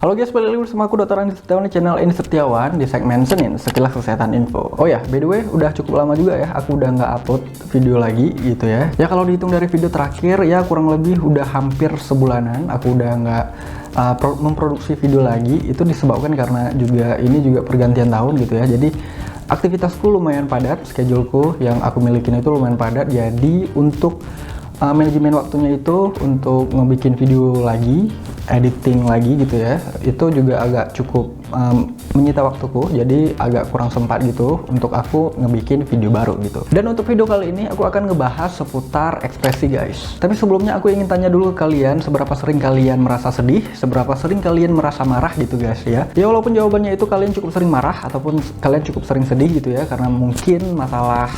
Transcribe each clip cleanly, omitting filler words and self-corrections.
Halo guys, balik lagi bersama aku Dr. Andi Setiawan di channel Andi Setiawan di segmen Senin Sekilas Kesehatan Info. Oh ya, by the way, udah cukup lama juga ya aku udah nggak upload video lagi gitu ya. Ya kalau dihitung dari video terakhir ya kurang lebih udah hampir sebulanan aku udah nggak memproduksi video lagi. Itu disebabkan karena ini juga pergantian tahun gitu ya. Jadi aktivitasku lumayan padat, scheduleku yang aku milikin itu lumayan padat. Jadi untuk manajemen waktunya itu untuk ngebikin video lagi, editing lagi gitu ya, itu juga agak cukup menyita waktuku, jadi agak kurang sempat gitu untuk aku ngebikin video baru gitu. Dan untuk video kali ini aku akan ngebahas seputar ekspresi guys. Tapi sebelumnya aku ingin tanya dulu ke kalian, seberapa sering kalian merasa sedih, seberapa sering kalian merasa marah gitu guys ya. Ya walaupun jawabannya itu kalian cukup sering marah ataupun kalian cukup sering sedih gitu ya, karena mungkin masalah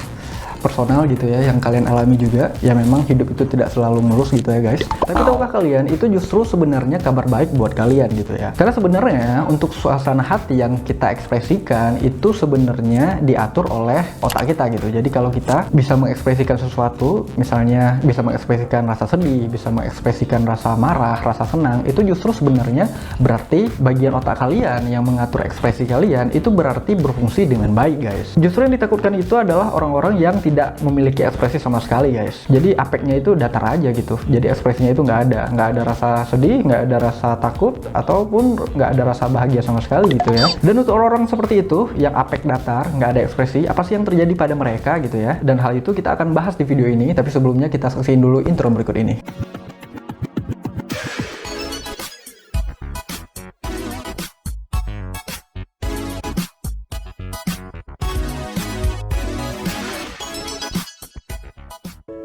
personal gitu ya yang kalian alami juga. Ya memang hidup itu tidak selalu mulus gitu ya guys. Tapi tahukah kalian itu justru sebenarnya kabar baik buat kalian gitu ya. Karena sebenarnya untuk suasana hati yang kita ekspresikan itu sebenarnya diatur oleh otak kita gitu. Jadi kalau kita bisa mengekspresikan sesuatu, misalnya bisa mengekspresikan rasa sedih, bisa mengekspresikan rasa marah, rasa senang, itu justru sebenarnya berarti bagian otak kalian yang mengatur ekspresi kalian itu berarti berfungsi dengan baik guys. Justru yang ditakutkan itu adalah orang-orang yang tidak memiliki ekspresi sama sekali guys. Jadi afeknya itu datar aja gitu. Jadi ekspresinya itu nggak ada rasa sedih, nggak ada rasa takut, ataupun nggak ada rasa bahagia sama sekali gitu ya. Dan untuk orang-orang seperti itu yang afek datar, nggak ada ekspresi, apa sih yang terjadi pada mereka gitu ya. Dan hal itu kita akan bahas di video ini. Tapi sebelumnya kita saksikan dulu intro berikut ini.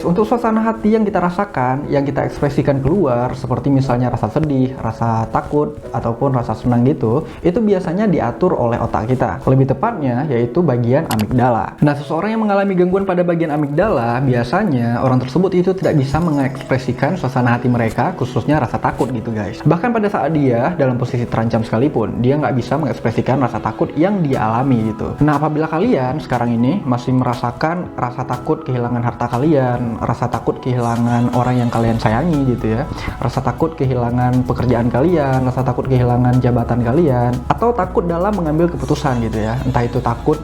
Untuk suasana hati yang kita rasakan, yang kita ekspresikan keluar, seperti misalnya rasa sedih, rasa takut, ataupun rasa senang gitu, itu biasanya diatur oleh otak kita. Lebih tepatnya, yaitu bagian amigdala. Nah, seseorang yang mengalami gangguan pada bagian amigdala, biasanya orang tersebut itu tidak bisa mengekspresikan suasana hati mereka, khususnya rasa takut gitu guys. Bahkan pada saat dia dalam posisi terancam sekalipun, dia nggak bisa mengekspresikan rasa takut yang dia alami gitu. Nah, apabila kalian sekarang ini masih merasakan rasa takut kehilangan harta kalian, rasa takut kehilangan orang yang kalian sayangi gitu ya, rasa takut kehilangan pekerjaan kalian, rasa takut kehilangan jabatan kalian, atau takut dalam mengambil keputusan gitu ya, entah itu takut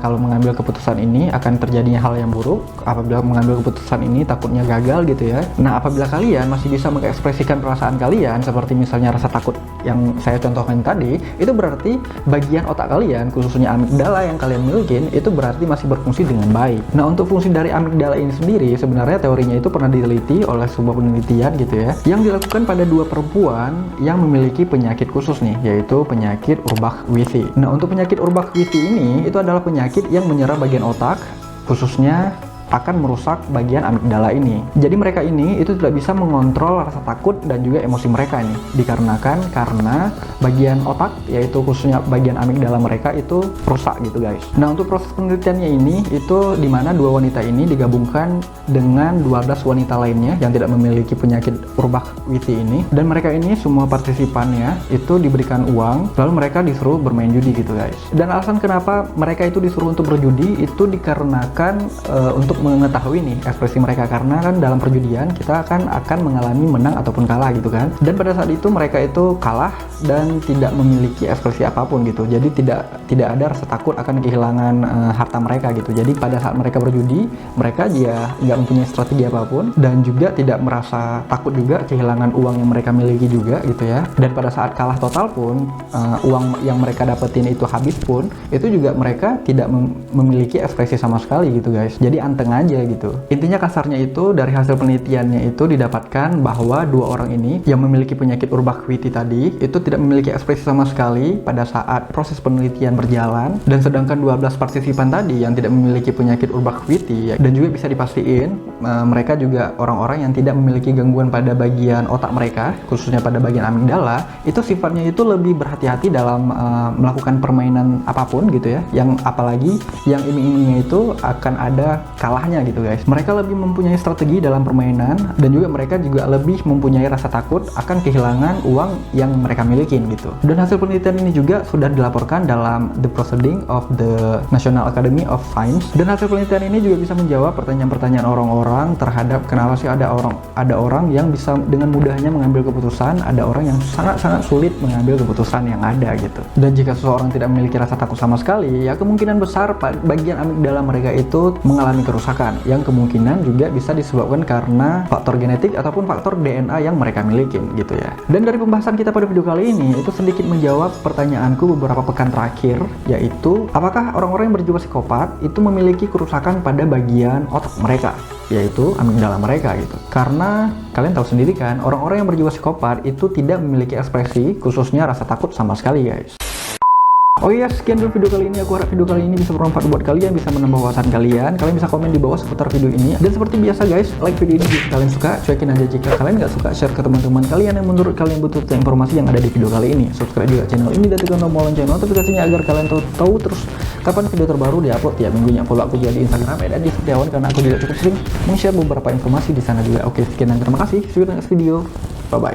kalau mengambil keputusan ini akan terjadinya hal yang buruk, apabila mengambil keputusan ini takutnya gagal gitu ya. Nah, apabila kalian masih bisa mengekspresikan perasaan kalian seperti misalnya rasa takut yang saya contohkan tadi, itu berarti bagian otak kalian, khususnya amigdala yang kalian milikin, itu berarti masih berfungsi dengan baik. Nah, untuk fungsi dari amigdala ini sendiri sebenarnya teorinya itu pernah diteliti oleh sebuah penelitian gitu ya, yang dilakukan pada dua perempuan yang memiliki penyakit khusus nih, yaitu penyakit Urbach-Withi. Nah, untuk penyakit Urbach-Withi ini itu adalah penyakit yang menyerang bagian otak, khususnya akan merusak bagian amigdala ini. Jadi mereka ini itu tidak bisa mengontrol rasa takut dan juga emosi mereka nih, dikarenakan karena bagian otak, yaitu khususnya bagian amigdala mereka itu rusak gitu guys. Nah, untuk proses penelitiannya ini itu dimana dua wanita ini digabungkan dengan 12 wanita lainnya yang tidak memiliki penyakit Urbach-Withi ini, dan mereka ini semua partisipannya itu diberikan uang, lalu mereka disuruh bermain judi gitu guys. Dan alasan kenapa mereka itu disuruh untuk berjudi itu dikarenakan untuk mengetahui nih ekspresi mereka, karena kan dalam perjudian kita akan mengalami menang ataupun kalah gitu kan. Dan pada saat itu mereka itu kalah dan tidak memiliki ekspresi apapun gitu. Jadi tidak ada rasa takut akan kehilangan harta mereka gitu. Jadi pada saat mereka berjudi, mereka ya nggak mempunyai strategi apapun dan juga tidak merasa takut juga kehilangan uang yang mereka miliki juga gitu ya. Dan pada saat kalah total pun uang yang mereka dapetin itu habis pun, itu juga mereka tidak memiliki ekspresi sama sekali gitu guys. Jadi anteng aja gitu. Intinya kasarnya itu dari hasil penelitiannya itu didapatkan bahwa dua orang ini yang memiliki penyakit Urbach-Withi tadi itu tidak memiliki ekspresi sama sekali pada saat proses penelitian berjalan, dan sedangkan 12 partisipan tadi yang tidak memiliki penyakit Urbach-Withi dan juga bisa dipastiin mereka juga orang-orang yang tidak memiliki gangguan pada bagian otak mereka, khususnya pada bagian amigdala, itu sifatnya itu lebih berhati-hati dalam melakukan permainan apapun gitu ya, yang apalagi yang iming-imingnya itu akan ada kalah salahnya gitu guys. Mereka lebih mempunyai strategi dalam permainan, dan juga mereka juga lebih mempunyai rasa takut akan kehilangan uang yang mereka miliki gitu. Dan hasil penelitian ini juga sudah dilaporkan dalam The Proceeding of the National Academy of Science. Dan hasil penelitian ini juga bisa menjawab pertanyaan-pertanyaan orang-orang terhadap kenapa sih ada orang yang bisa dengan mudahnya mengambil keputusan, ada orang yang sangat-sangat sulit mengambil keputusan yang ada gitu. Dan jika seseorang tidak memiliki rasa takut sama sekali, ya kemungkinan besar bagian amigdala mereka itu mengalami kerusakan, yang kemungkinan juga bisa disebabkan karena faktor genetik ataupun faktor DNA yang mereka miliki gitu ya. Dan dari pembahasan kita pada video kali ini itu sedikit menjawab pertanyaanku beberapa pekan terakhir, yaitu apakah orang-orang yang berjiwa psikopat itu memiliki kerusakan pada bagian otak mereka, yaitu amigdala mereka gitu. Karena kalian tahu sendiri kan, orang-orang yang berjiwa psikopat itu tidak memiliki ekspresi, khususnya rasa takut sama sekali guys. Oh iya, sekian dulu video kali ini. Aku harap video kali ini bisa bermanfaat buat kalian, bisa menambah wawasan kalian. Kalian bisa komen di bawah seputar video ini. Dan seperti biasa guys, like video ini jika kalian suka, cuekin aja jika kalian nggak suka, share ke teman-teman kalian yang menurut kalian butuh informasi yang ada di video kali ini. Subscribe juga channel ini dan tekan tombol lonceng notifikasinya agar kalian tahu terus kapan video terbaru diupload tiap minggunya. Follow aku juga di Instagram @andisetiawan karena aku juga cukup sering meng-share beberapa informasi di sana juga. Oke, sekian dan terima kasih. See you in the next video. Bye bye.